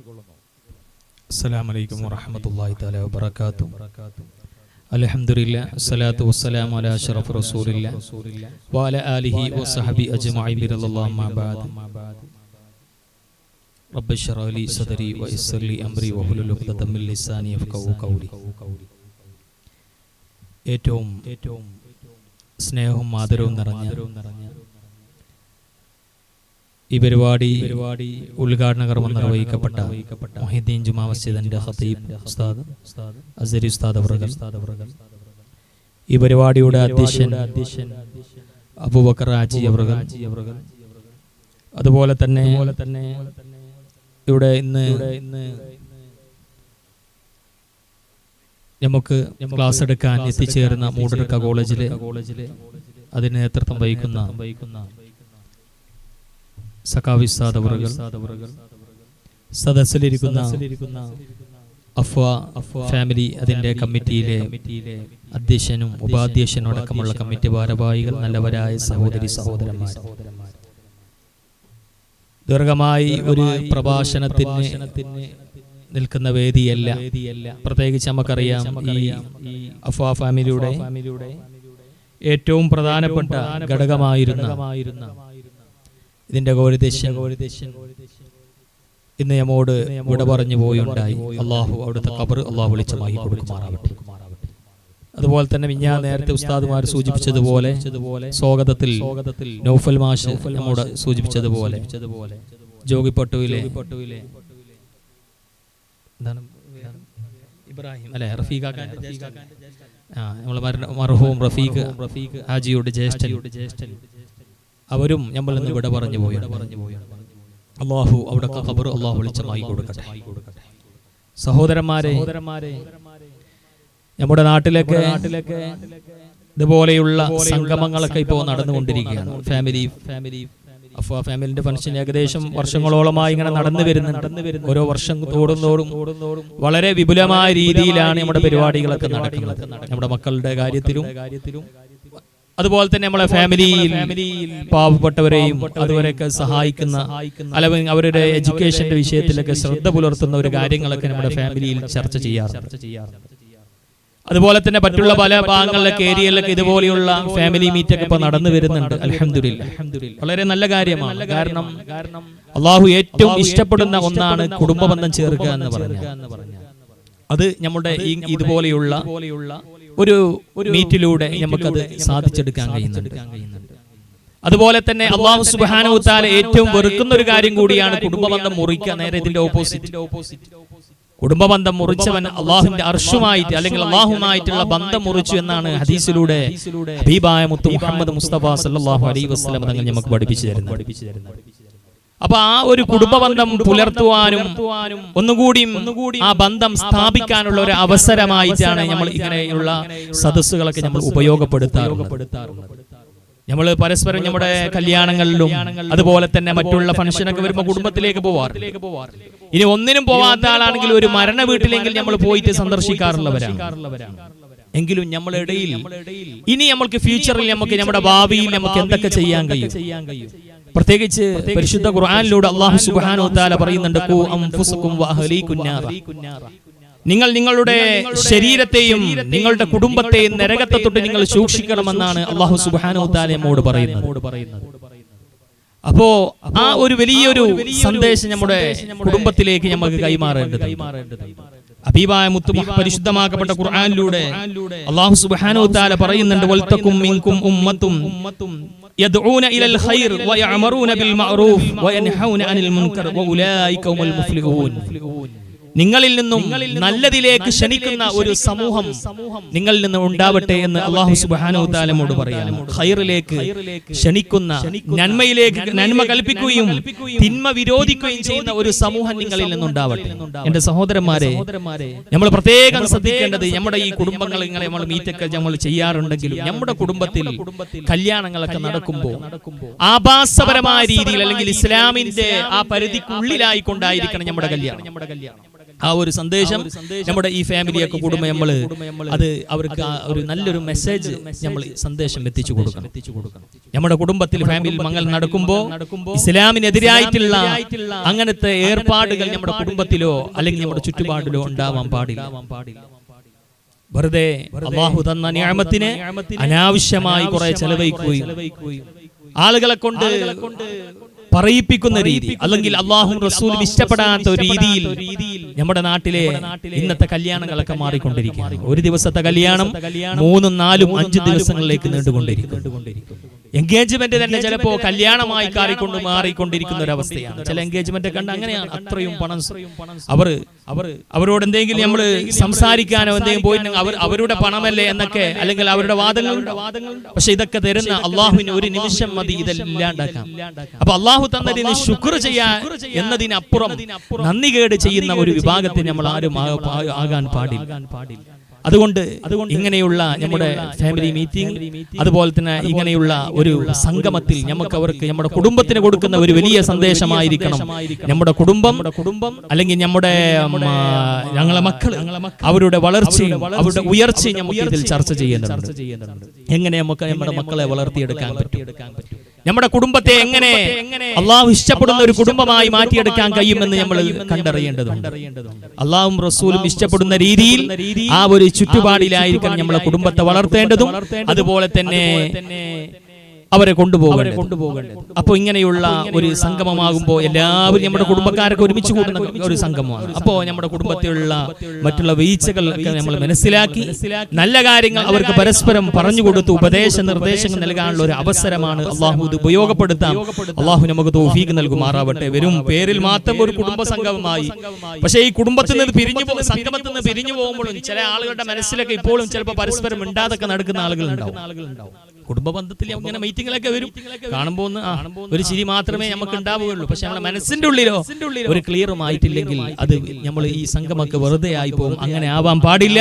അസ്സലാമു അലൈക്കും വറഹ്മത്തുള്ളാഹി തആല വബറകാതുഹു. അൽഹംദുലില്ലാഹ് വസ്സലാത്തു വസ്സലാമു അലാ അഷ്റഫി റസൂലില്ലാഹ് വഅലാ ആലിഹി വസഹബി അജ്മഈൻ ബിറളില്ലാഹി അമ്മാ ബഅദ്. റബ്ബി ഇശ്റഹ് ലി സദ്രി വയസ്സിർ ലി അംരി വഹ്ലുൽ ഉഖ്ദതം മിൻ ലിസാനി യഫ്ഖഹു ഖൗലി. ഏറ്റവും സ്നേഹവും ആദരവും നിറഞ്ഞ ഈ പരിപാടി ഉദ്ഘാടന കർമ്മം നിർവഹിക്കപ്പെട്ട മുഹീദ്ദീൻ ജുമാ മസ്ജിദിന്റെ ഖതീബ് ഉസ്താദ് അസ്സരി ഉസ്താദ് അവറുകൾ, ഈ പരിപാടിയുടെ അധ്യക്ഷൻ അബൂബക്കർ ഹാജി അവറുകൾ, അതുപോലെ തന്നെ ഇവിടെ ഇന്ന് നമുക്ക് ക്ലാസ് എടുക്കാൻ എത്തിച്ചേർന്ന മൂടർക്ക കോളേജിലെ അതിന് നേതൃത്വം വഹിക്കുന്ന സഖാവി ഉസ്താദ് അവറുകൾ, സദസ്സിലിരിക്കുന്ന അഫ്വ ഫാമിലി അതിന്റെ കമ്മിറ്റിയിലെ അധ്യക്ഷനും ഉപാധ്യക്ഷനും അടക്കമുള്ള കമ്മിറ്റി ഭാരവാഹികൾ, നല്ലവരായ സഹോദരി സഹോദരന്മാർ, ദീർഘമായി ഒരു പ്രഭാഷണത്തിന് നിൽക്കുന്ന വേദിയല്ല. പ്രത്യേകിച്ച് നമുക്കറിയാം, ഈ അഫ്വ ഫാമിലിയുടെ ഏറ്റവും പ്രധാനപ്പെട്ട ഘടകമായിരുന്ന ഇതിന്റെ ഗൗരദേശൻ ഇന്ന് നമ്മോട് വിട പറഞ്ഞു പോയുണ്ടായി. അള്ളാഹു അവിടുത്തെ ഖബർ അള്ളാഹു വെളിച്ചമാക്കി കൊടുക്കുമാറാവട്ടെ. അതുപോലെ തന്നെ ഞാൻ നേരത്തെ ഉസ്താദുമാർ സൂചിപ്പിച്ചതുപോലെ സ്വാഗതത്തിൽ നൗഫൽ മാഷ് നമ്മോട് സൂചിപ്പിച്ചതുപോലെ ജോഗിപ്പട്ടുവിലെ ഇബ്രാഹിം അല്ലെ റഫീഖ് മർഹൂം റഫീഖ് ഹാജിയുടെ ജ്യേഷ്ഠൻ, അവരും നമ്മൾ ഇന്ന് വിട പറഞ്ഞു പോയി. അള്ളാഹു അവിടെ ഖബർ അള്ളാഹു വെളിച്ചമായി കൊടുക്കട്ടെ. സഹോദരന്മാരെ, നമ്മുടെ നാട്ടിലൊക്കെ ഇതുപോലെയുള്ള സംഗമങ്ങളൊക്കെ ഇപ്പോൾ നടന്നുകൊണ്ടിരിക്കുകയാണ്. ഫാമിലിന്റെ ഫംഗ്ഷൻ ഏകദേശം വർഷങ്ങളോളമായി ഇങ്ങനെ നടന്നു വരുന്നുണ്ട്. ഓരോ വർഷം തോടും വളരെ വിപുലമായ രീതിയിലാണ് നമ്മുടെ പരിപാടികളൊക്കെ നടക്കുന്നത്. നമ്മുടെ മക്കളുടെ കാര്യത്തിലും അതുപോലെ തന്നെ നമ്മളെ ഫാമിലിയിൽ പാവപ്പെട്ടവരെയും അതുവരെയൊക്കെ സഹായിക്കുന്ന, അല്ലെങ്കിൽ അവരുടെ എഡ്യൂക്കേഷന്റെ വിഷയത്തിലൊക്കെ ശ്രദ്ധ പുലർത്തുന്ന ഒരു കാര്യങ്ങളൊക്കെ നമ്മുടെ ഫാമിലിയിൽ ചർച്ച ചെയ്യാറുണ്ട്. അതുപോലെ തന്നെ മറ്റുള്ള പല ഭാഗങ്ങളിലൊക്കെ ഏരിയയിലൊക്കെ ഇതുപോലെയുള്ള ഫാമിലി മീറ്റ് ഒക്കെ ഇപ്പൊ നടന്നു വരുന്നുണ്ട്. അൽഹംദുലില്ലാഹ്, വളരെ നല്ല കാര്യമാണ്. കാരണം അള്ളാഹു ഏറ്റവും ഇഷ്ടപ്പെടുന്ന ഒന്നാണ് കുടുംബ ബന്ധം ചേർക്കുക എന്ന് പറഞ്ഞാൽ. അത് നമ്മുടെ ഇതുപോലെയുള്ള ഒരു മീറ്റിലൂടെ നമുക്കത് സാധിച്ചെടുക്കാൻ കഴിയുന്നുണ്ട്. അതുപോലെ തന്നെ അല്ലാഹു സുബ്ഹാനഹു വ തആല ഏറ്റവും വെറുക്കുന്ന ഒരു കാര്യം കൂടിയാണ് കുടുംബബന്ധം മുറിക്കുക. നേരെ ഇതിന്റെ ഓപ്പോസിറ്റ്. കുടുംബബന്ധം മുറിച്ചവൻ അള്ളാഹുവിന്റെ അർശുമായിട്ട് അല്ലെങ്കിൽ അള്ളാഹുമായിട്ടുള്ള ബന്ധം മുറിച്ചു എന്നാണ് ഹദീസിലൂടെ ഹബീബായ മുത്തു മുഹമ്മദ് മുസ്തഫ സല്ലല്ലാഹു അലൈഹി വസല്ലം തങ്ങൾ നമുക്ക് പഠിപ്പിച്ചു തരുന്നത്. അപ്പൊ ആ ഒരു കുടുംബബന്ധം പുലർത്തുവാനും ഒന്നുകൂടി ആ ബന്ധം സ്ഥാപിക്കാനുള്ള ഒരു അവസരമായിട്ടാണ് നമ്മൾ ഇങ്ങനെയുള്ള സദസ്സുകളൊക്കെ നമ്മൾ ഉപയോഗപ്പെടുത്താറുള്ളത്. നമ്മൾ പരസ്പരം നമ്മുടെ കല്യാണങ്ങളിലും അതുപോലെ തന്നെ മറ്റുള്ള ഫംഗ്ഷനൊക്കെ വരുമ്പോൾ കുടുംബത്തിലേക്ക് പോവാറില്ല. ഇനി ഒന്നിനും പോവാത്ത ആളാണെങ്കിൽ ഒരു മരണ വീട്ടിലെങ്കിൽ നമ്മൾ പോയിട്ട് സന്ദർശിക്കാറുള്ളവരാണ്. എങ്കിലും നമ്മുടെ ഇടയിൽ ഇനി നമുക്ക് ഫ്യൂച്ചറിൽ നമുക്ക് നമ്മുടെ ഭാവിയിൽ നമുക്ക് എന്തൊക്കെ ചെയ്യാൻ കഴിയും? പ്രത്യേകിച്ച് പരിശുദ്ധ ഖുർആനിലൂടെ അല്ലാഹു സുബ്ഹാനഹു വ തആല പറയുന്നുണ്ട്, ഖൂ അൻഫുസകും വഅഹ്ലീകുൻ നാറ. നിങ്ങൾ നിങ്ങളുടെ ശരീരത്തെയും നിങ്ങളുടെ കുടുംബത്തെയും നരകത്തെ തൊട്ട് നിങ്ങൾ സൂക്ഷിക്കണമെന്നാണ് അല്ലാഹു സുബ്ഹാനഹു വ തആല നമ്മോട് പറയുന്നത്. അപ്പോ ആ ഒരു വലിയൊരു സന്ദേശം നമ്മുടെ കുടുംബത്തിലേക്ക് നമുക്ക് കൈമാറേണ്ടതുണ്ട്. ഹബീബായ മുത്തു പരിശുദ്ധമാക്കപ്പെട്ട ഖുർആനിലൂടെ അല്ലാഹു സുബ്ഹാനഹു വ തആല പറയുന്നുണ്ട്, വൽതകും മിൻകും ഉമ്മത്തും യദ്ഊന ഇലൽ ഖൈർ വയഅമറൂന ബിൽ മഅറൂഫ് വയൻഹൗന അനിൽ മുൻകർ വഉലൈക ഹുമുൽ മുഫ്ലിഹൂൻ. നിങ്ങളിൽ നിന്നും നല്ലതിലേക്ക് ക്ഷണിക്കുന്ന ഒരു സമൂഹം നിങ്ങളിൽ നിന്ന് ഉണ്ടാവട്ടെ എന്ന് അല്ലാഹു സുബ്ഹാനഹു വ തആല നമ്മോട് പറയുന്നു. ഖൈറിലേക്ക് ക്ഷണിക്കുന്ന, നന്മയിലേക്ക് നന്മ കൽപ്പിക്കുകയും തിന്മ വിരോധിക്കുകയും ചെയ്യുന്ന ഒരു സമൂഹം നിങ്ങളിൽ നിന്നുണ്ടാവട്ടെ. എന്റെ സഹോദരന്മാരെ, നമ്മൾ പ്രത്യേകം ശ്രദ്ധിക്കേണ്ടത്, നമ്മുടെ ഈ കുടുംബങ്ങൾ ഇങ്ങനെ നമ്മൾ മീറ്റൊക്കെ നമ്മൾ ചെയ്യാറുണ്ടെങ്കിലും നമ്മുടെ കുടുംബത്തിൽ കല്യാണങ്ങളൊക്കെ നടക്കുമ്പോൾ ആഭാസപരമായ രീതിയിൽ അല്ലെങ്കിൽ ഇസ്ലാമിന്റെ ആ പരിധിക്കുള്ളിലായി കൊണ്ടായിരിക്കണം നമ്മുടെ കല്യാണം. ആ ഒരു സന്ദേശം നമ്മുടെ ഈ ഫാമിലിയൊക്കെ കൂടുമ്പോൾ നമ്മള് അത് അവർക്ക് ഒരു നല്ലൊരു മെസ്സേജ് നമ്മൾ സന്ദേശം എത്തിച്ചു കൊടുക്കണം. നമ്മുടെ കുടുംബത്തിൽ ഫാമിലിയിൽ മംഗൽ നടക്കുമ്പോൾ ഇസ്ലാമിനെതിരായിട്ടുള്ള അങ്ങനത്തെ ഏർപ്പാടുകൾ നമ്മുടെ കുടുംബത്തിലോ അല്ലെങ്കിൽ നമ്മുടെ ചുറ്റുപാടിലോ ഉണ്ടാവാൻ പാടില്ല. വെറുതെ അല്ലാഹു തന്ന നിഅമത്തിനെ അനാവശ്യമായി കുറെ ചെലവഴിക്കുകയും ആളുകളെ കൊണ്ട് പറയിപ്പിക്കുന്ന രീതി അല്ലെങ്കിൽ അല്ലാഹുവും റസൂലും ഇഷ്ടപ്പെടാത്ത ഒരു രീതിയിൽ നമ്മുടെ നാട്ടിലെ ഇന്നത്തെ കല്യാണങ്ങളൊക്കെ മാറിക്കൊണ്ടിരിക്കുകയാണ്. ഒരു ദിവസത്തെ കല്യാണം 3, 4, 5 ദിവസങ്ങളിലേക്ക് നീണ്ടുകൊണ്ടിരിക്കും. എൻഗേജ്മെന്റ് തന്നെ ചിലപ്പോ കല്യാണമായി മാറിക്കൊണ്ടിരിക്കുന്ന ഒരു അവസ്ഥയാണ്. ചില എൻഗേജ്മെന്റ് കണ്ട് അങ്ങനെയാണ്. അത്രയും പണം അവരോട് എന്തെങ്കിലും നമ്മൾ സംസാരിക്കാനോ എന്തെങ്കിലും പോയിട്ടുണ്ടെങ്കിൽ അവരുടെ പണമല്ലേ എന്നൊക്കെ അല്ലെങ്കിൽ അവരുടെ വാദങ്ങൾ. പക്ഷെ ഇതൊക്കെ തരുന്ന അള്ളാഹുവിന് ഒരു നിമിഷം മതി ഇതെല്ലാം ഇല്ലാണ്ടാക്കാം. അപ്പൊ അള്ളാഹു തന്നതിന് ശുക്ർ ചെയ്യാ എന്നതിനപ്പുറം നന്ദികേട് ചെയ്യുന്ന ഒരു വിഭാഗത്തിന് നമ്മൾ ആരും ആകാൻ പാടില്ല. അതുകൊണ്ട് ഇങ്ങനെയുള്ള നമ്മുടെ ഫാമിലി മീറ്റിംഗ് അതുപോലെ തന്നെ ഇങ്ങനെയുള്ള ഒരു സംഗമത്തിൽ അവർക്ക് നമ്മുടെ കുടുംബത്തിന് കൊടുക്കുന്ന ഒരു വലിയ സന്ദേശമായിരിക്കണം. നമ്മുടെ കുടുംബം അല്ലെങ്കിൽ ഞങ്ങളെ മക്കൾ അവരുടെ വളർച്ചയും അവരുടെ ഉയർച്ചയും നമുക്ക് ഇതിൽ ചർച്ച ചെയ്യേണ്ടതുണ്ട്. എങ്ങനെ നമുക്ക് നമ്മുടെ മക്കളെ വളർത്തിയെടുക്കാൻ പറ്റും, നമ്മുടെ കുടുംബത്തെ എങ്ങനെ അള്ളാഹു ഇഷ്ടപ്പെടുന്ന ഒരു കുടുംബമായി മാറ്റിയെടുക്കാൻ കഴിയുമെന്ന് നമ്മൾ കണ്ടറിയേണ്ടതുണ്ട്. അള്ളാഹും റസൂലും ഇഷ്ടപ്പെടുന്ന രീതിയിൽ ആ ഒരു ചുറ്റുപാടിലായിരിക്കണം നമ്മളെ കുടുംബത്തെ വളർത്തേണ്ടതും അതുപോലെ തന്നെ അവരെ കൊണ്ടുപോകേണ്ടത്. അപ്പൊ ഇങ്ങനെയുള്ള ഒരു സംഗമമാകുമ്പോൾ എല്ലാവരും നമ്മുടെ കുടുംബക്കാരൊക്കെ ഒരുമിച്ച് കൂടുന്ന ഒരു സംഗമമാണ്. അപ്പോ നമ്മുടെ കുടുംബത്തിലുള്ള മറ്റുള്ള വീഴ്ചകളൊക്കെ നമ്മൾ മനസ്സിലാക്കി നല്ല കാര്യങ്ങൾ അവർക്ക് പരസ്പരം പറഞ്ഞു കൊടുത്ത് ഉപദേശ നിർദ്ദേശങ്ങൾ നൽകാനുള്ള ഒരു അവസരമാണ്. അള്ളാഹു ഇത് ഉപയോഗപ്പെടുത്താം. അള്ളാഹു നമുക്ക് തൗഫീഖ് നൽകുമാറാവട്ടെ. വെറും പേരിൽ മാത്രം ഒരു കുടുംബ സംഗമമായി, പക്ഷേ ഈ കുടുംബത്തിൽ നിന്ന് സംഗമത്തിൽ നിന്ന് പിരിഞ്ഞു പോകുമ്പോഴും ചില ആളുകളുടെ മനസ്സിലൊക്കെ ഇപ്പോഴും ചിലപ്പോൾ പരസ്പരം മിണ്ടാതൊക്കെ നടക്കുന്ന ആളുകളുണ്ടാവും. കുടുംബ ബന്ധത്തിൽ ഇങ്ങനെ മീറ്റിങ്ങിലൊക്കെ വരും, കാണുമ്പോൾ ഒരു ചിരി മാത്രമേ നമുക്ക് ഉണ്ടാവുകയുള്ളൂ. പക്ഷെ നമ്മുടെ മനസ്സിന്റെ ഉള്ളിലോ ഒരു ക്ലിയറും ആയിട്ടില്ലെങ്കിൽ അത് നമ്മൾ ഈ സംഗമൊക്കെ വെറുതെ ആയി പോകും. അങ്ങനെ ആവാൻ പാടില്ല.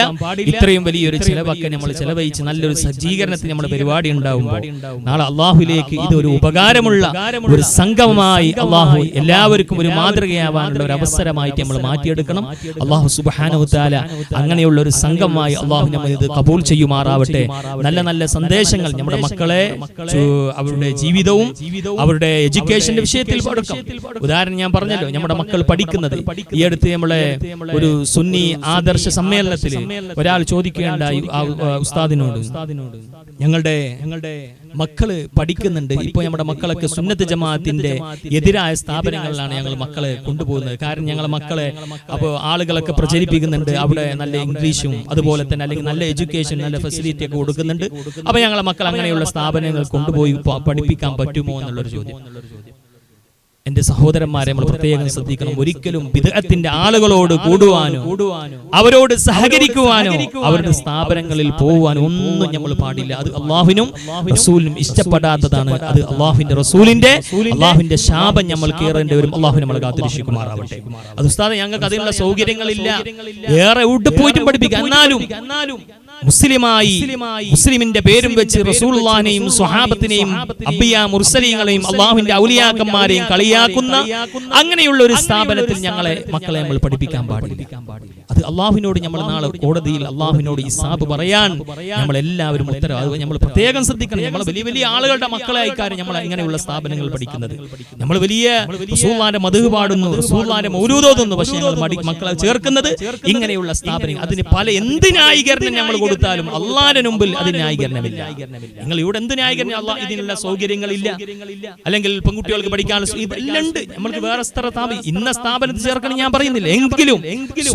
ഇത്രയും വലിയൊരു ചിലവൊക്കെ നമ്മൾ ചെലവഴിച്ച് നല്ലൊരു സജ്ജീകരണത്തിന് നമ്മുടെ പരിപാടി ഉണ്ടാവുമ്പോൾ നാളെ അള്ളാഹുലേക്ക് ഇത് ഒരു ഉപകാരമുള്ള ഒരു സംഗമമായി അള്ളാഹു എല്ലാവർക്കും ഒരു മാതൃകയാവാനുള്ള ഒരു അവസരമായിട്ട് നമ്മൾ മാറ്റിയെടുക്കണം. അള്ളാഹു സുബ്ഹാനഹു തആല അങ്ങനെയുള്ള ഒരു സംഗമമായി അള്ളാഹു നമ്മൾ ഇത് കബൂൽ ചെയ്യുമാറാവട്ടെ. നല്ല നല്ല സന്ദേശങ്ങൾ നമ്മുടെ മക്കളെ അവരുടെ ജീവിതവും അവരുടെ എഡ്യൂക്കേഷന്റെ വിഷയത്തിൽ കൊടുക്കാം. ഉദാഹരണം ഞാൻ പറഞ്ഞല്ലോ, നമ്മുടെ മക്കൾ പഠിക്കുന്നത് ഈ അടുത്ത് നമ്മളെ ഒരു സുന്നി ആദർശ സമ്മേളനത്തിൽ ഒരാൾ ചോദിക്കുകയുണ്ടായി ഉസ്താദിനോട്, ഞങ്ങളുടെ മക്കള് പഠിക്കുന്നുണ്ട്, ഇപ്പൊ നമ്മുടെ മക്കളൊക്കെ സുന്നത്ത് ജമാഅത്തിന്റെ എതിരായ സ്ഥാപനങ്ങളിലാണ് ഞങ്ങൾ മക്കളെ കൊണ്ടുപോകുന്നത്. കാരണം ഞങ്ങളെ മക്കളെ അപ്പോൾ ആളുകളൊക്കെ പ്രചരിപ്പിക്കുന്നുണ്ട്, അവിടെ നല്ല ഇംഗ്ലീഷും അതുപോലെ തന്നെ അല്ലെങ്കിൽ നല്ല എഡ്യൂക്കേഷൻ നല്ല ഫെസിലിറ്റി ഒക്കെ കൊടുക്കുന്നുണ്ട്. അപ്പൊ ഞങ്ങളെ മക്കൾ അങ്ങനെയുള്ള സ്ഥാപനങ്ങൾ കൊണ്ടുപോയി പഠിപ്പിക്കാൻ പറ്റുമോ എന്നുള്ളൊരു ചോദ്യം. എന്റെ സഹോദരന്മാരെ നമ്മൾ പ്രത്യേകം ശ്രദ്ധിക്കണം. ഒരിക്കലും ബിദ്അത്തിന്റെ ആളുകളോട് കൂടുവാനോ അവരോട് സഹകരിക്കുവാനോ അവരുടെ സ്ഥാപനങ്ങളിൽ പോവാനോ ഒന്നും നമ്മൾ പാടില്ല. അത് അള്ളാഹുവിനും റസൂലിനും ഇഷ്ടപ്പെടാത്തതാണ്. അത് അള്ളാഹുവിന്റെ ശാപം നമ്മൾ കേറേണ്ടി വരും. അള്ളാഹു നമ്മളെ കാത്തുരക്ഷിക്കുമാറാവട്ടെ. അത് ഉസ്താദേ ഞങ്ങൾക്ക് അതിനുള്ള സൗകര്യങ്ങളില്ല, വേറെ എവിടെ പോയിട്ടും പഠിപ്പിക്കാം. എന്നാലും മുസ്ലിമിന്റെ പേരും വെച്ച് റസൂലുള്ളാഹിനെയും സ്വഹാബത്തിനെയും അംബിയാ മുർസലീങ്ങളെയും അള്ളാഹുവിന്റെ ഔലിയാക്കന്മാരെയും കളിയാക്കുന്ന അങ്ങനെയുള്ള ഒരു സ്ഥാപനത്തിൽ മക്കളെ നമ്മൾ പഠിപ്പിക്കാൻ പാടില്ല. അത് അള്ളാഹുവിനോട് നമ്മൾ നാളെ കോടതിയിൽ അള്ളാഹുവിനോട് ഹിസാബ് പറയാൻ നമ്മൾ എല്ലാവരും ഉത്തരവാദിത്വം നമ്മൾ പ്രത്യേകം ശ്രദ്ധിക്കണം. നമ്മൾ വലിയ വലിയ ആളുകളുടെ മക്കളെ ആയിക്കാരും നമ്മൾ ഇങ്ങനെയുള്ള സ്ഥാപനങ്ങൾ പഠിക്കുന്നത്. നമ്മൾ വലിയ റസൂലുള്ളാഹിന്റെ മദ്ഹ് പാടുന്നു, റസൂലുള്ളാഹിന്റെ മൗലൂദ് ഓതുന്നു, പക്ഷേ മക്കളെ ചേർക്കുന്നത് ഇങ്ങനെയുള്ള സ്ഥാപനങ്ങൾ. അതിന് പല എന്ത് ന്യായീകരണം നമ്മൾ കൊടുത്താലും അള്ളാഹിന്റെ മുമ്പിൽ അതിന് ന്യായീകരണമില്ല. നിങ്ങൾ ഇവിടെ എന്ത് ന്യായീകരണം? അള്ളാഹ് ഇതിനുള്ള സൗകര്യങ്ങളില്ല, അല്ലെങ്കിൽ പെൺകുട്ടികൾക്ക് പഠിക്കാനുള്ള ഇതെല്ലാം ഉണ്ട്. നമ്മൾക്ക് വേറെ ഇന്ന സ്ഥാപനത്തിൽ ചേർക്കണം ഞാൻ പറയുന്നില്ല. എങ്കിലും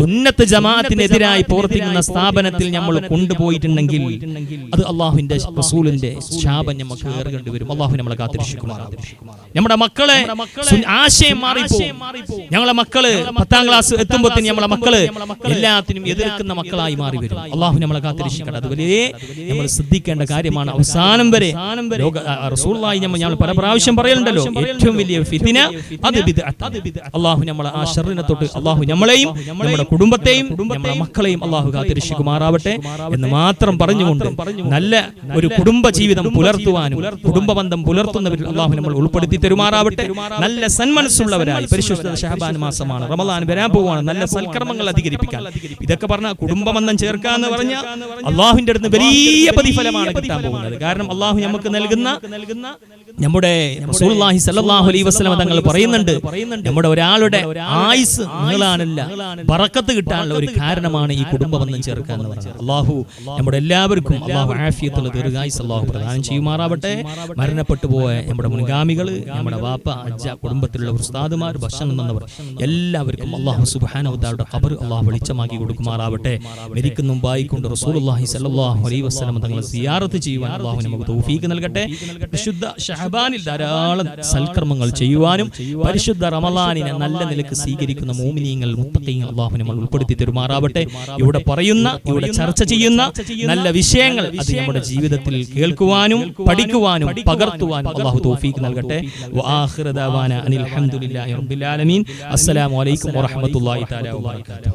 സുന്നത്ത് ജമാഅത്തിനെതിരായി പ്രവർത്തിക്കുന്ന സ്ഥാപനത്തിൽ നമ്മൾ കൊണ്ടുപോയിട്ടുണ്ടെങ്കിൽ അത് അള്ളാഹുവിന്റെ റസൂലിന്റെ ശാപം നമുക്ക് ഏറേണ്ടി വരും. അള്ളാഹു നമ്മളെ കാത്തുരക്ഷിക്കുമാറാവട്ടെ. നമ്മുടെ മക്കളെ ആശയം മാറിപ്പോകും. ഞങ്ങളെ മക്കള് 10ാം ക്ലാസ് എത്തുമ്പോഴത്തേന് നമ്മളെ മക്കള് എല്ലാത്തിനും എതിർക്കുന്ന മക്കളായി മാറി വരും. അള്ളാഹു നമ്മളെ കാത്തിരക്ഷിക്കട്ടെ. അത് വലിയ നമ്മൾ ശ്രദ്ധിക്കേണ്ട കാര്യമാണ്. അവസാനം വരെ റസൂലുള്ളാഹി നമ്മൾ പല പ്രാവശ്യം പറയലുണ്ടല്ലോ, ഏറ്റവും വലിയ ഫിത്ന അത് ബിദ്അത്ത്. അല്ലാഹു നമ്മളെ ആ ശർറിനെ തൊട്ട് അല്ലാഹു നമ്മളെയും നമ്മുടെ കുടുംബത്തെയും നമ്മുടെ മക്കളെയും അല്ലാഹു കാത്തിരക്ഷിക്കുമാറാവട്ടെ എന്ന് മാത്രം പറഞ്ഞുകൊണ്ട് നല്ല ഒരു കുടുംബ ജീവിതം പുലർത്തുവാനും കുടുംബ ബന്ധം പുലർത്തുന്നവരിൽ അല്ലാഹു നമ്മൾ ഉൾപ്പെടുത്തി തരുമാറാവട്ടെ. നല്ല സന്മനസ്സുള്ളവരായി പരിശുദ്ധ ശഅബാൻ മാസമാണ്, റമളാൻ വരാൻ പോവാണ്, നല്ല സൽക്കർമ്മങ്ങൾ അധികരിപ്പിക്കാൻ. ഇതൊക്കെ പറഞ്ഞ കുടുംബ ബന്ധം ചേർക്കാന്ന് പറഞ്ഞ അല്ലാഹുവിന്റെ അടുത്ത് വലിയ പ്രതിഫലമാണ് കിട്ടാൻ പോകുന്നത്. കാരണം അല്ലാഹു നമുക്ക് നൽകുന്ന നമ്മുടെ റസൂലുള്ളാഹി സ്വല്ലല്ലാഹു അലൈഹി വസല്ലം തങ്ങൾ പറയുന്നുണ്ട്, നമ്മുടെ ഒരാളുടെ ആയുസ് നീളാനല്ല ബറക്കത്ത് കിട്ടാനുള്ള ഒരു കാരണമാണ് ഈ കുടുംബ ബന്ധം ചേർക്കുക എന്ന് പറഞ്ഞാൽ. അല്ലാഹു നമ്മുടെ എല്ലാവർക്കും അല്ലാഹു ആഫിയത്തുള്ള ദീർഘായുസ് അല്ലാഹു പ്രദാനം ചെയ്യുമാറാവട്ടെ. മരണപ്പെട്ടു പോയ നമ്മുടെ മുൻഗാമികൾ, നമ്മുടെ വാപ്പ അജ്ജ, കുടുംബത്തിലുള്ള ഉസ്താദുമാർ, ഭക്ഷണം തന്നവർ എല്ലാവർക്കും അല്ലാഹു സുബ്ഹാനഹു വ തആലയുടെ ഖബർ അല്ലാഹു വെളിച്ചമാക്കി കൊടുക്കുമാറാവട്ടെ. മരിക്കുന്ന മുമ്പായിക്കൊണ്ട് റസൂലുള്ളാഹി സ്വല്ലല്ലാഹു അലൈഹി വസല്ലം തങ്ങളെ സിയാറത്ത് ചെയ്യുവാൻ അല്ലാഹു നമുക്ക് തൗഫീഖ് നൽകട്ടെ. പരിശുദ്ധ ശഅബാനിൽ ധാരാളം സൽക്കർമ്മങ്ങൾ ചെയ്യുവാനും പരിശുദ്ധ റമളാനിനെ നല്ല നിലക്ക് സ്വീകരിക്കുന്ന മുഅ്മിനീങ്ങൾ മുത്തഖീങ്ങൾ അല്ലാഹു നമ്മൾ ഉൾപ്പെടുത്തി തരുമാറാവട്ടെ. ഇവിടെ പറയുന്ന, ഇവിടെ ചർച്ച ചെയ്യുന്ന നല്ല വിഷയങ്ങൾ അത് നമ്മുടെ ജീവിതത്തിൽ കേൾക്കുവാനും പഠിക്കുവാനും പകർത്തുവാനും അല്ലാഹു തൗഫീഖ് നൽകട്ടെ. വആഖിറു ദഅവാന അനിൽ ഹംദുലില്ലാഹി റബ്ബിൽ ആലമീൻ. അസ്സലാമു അലൈക്കും വറഹ്മത്തുള്ളാഹി തആല വബറകാതുഹു.